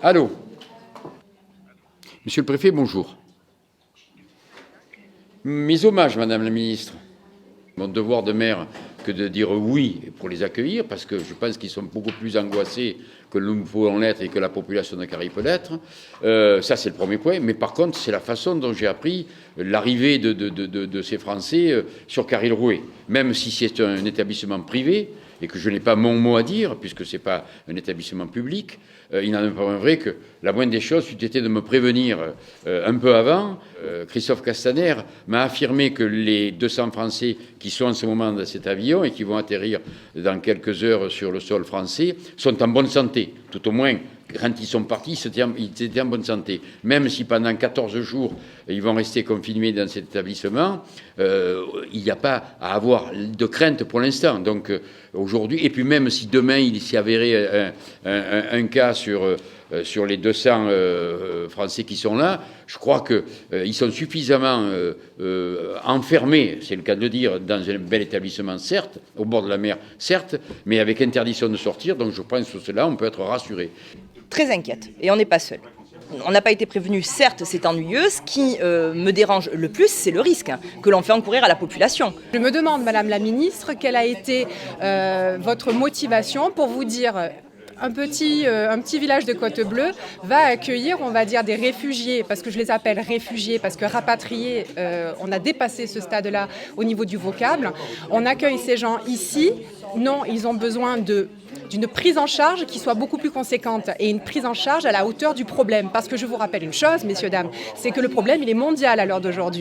Allô? Monsieur le préfet, bonjour. Mes hommages, Madame la ministre. Mon devoir de maire que de dire oui pour les accueillir, parce que je pense qu'ils sont beaucoup plus angoissés que nous pouvons l'être et que la population de Carry peut l'être. Ça, c'est le premier point. Mais par contre, c'est la façon dont j'ai appris l'arrivée de ces Français sur Carry-le-Rouet. Même si c'est un établissement privé et que je n'ai pas mon mot à dire, puisque ce n'est pas un établissement public, il n'en est pas un vrai que la moindre des choses eût été de me prévenir un peu avant. Christophe Castaner m'a affirmé que les 200 Français qui sont en ce moment dans cet avion et qui vont atterrir dans quelques heures sur le sol français sont en bonne santé. Tout au moins, quand ils sont partis, ils étaient en bonne santé. Même si pendant 14 jours, ils vont rester confinés dans cet établissement, il n'y a pas à avoir de crainte pour l'instant. Donc aujourd'hui, et puis même si demain il s'y avérait un cas sur les 200 Français qui sont là, je crois qu'ils sont suffisamment enfermés, c'est le cas de le dire, dans un bel établissement, certes, au bord de la mer, certes, mais avec interdiction de sortir. Donc je pense que cela, on peut être rassuré. Très inquiète, et on n'est pas seul. On n'a pas été prévenu, certes, c'est ennuyeux. Ce qui me dérange le plus, c'est le risque que l'on fait encourir à la population. Je me demande, Madame la Ministre, quelle a été votre motivation pour vous dire un petit village de Côte-Bleue va accueillir, on va dire, des réfugiés, parce que je les appelle réfugiés, parce que rapatriés, on a dépassé ce stade-là au niveau du vocable. On accueille ces gens ici. Non, ils ont besoin d'une prise en charge qui soit beaucoup plus conséquente et une prise en charge à la hauteur du problème. Parce que je vous rappelle une chose, messieurs, dames, c'est que le problème, il est mondial à l'heure d'aujourd'hui.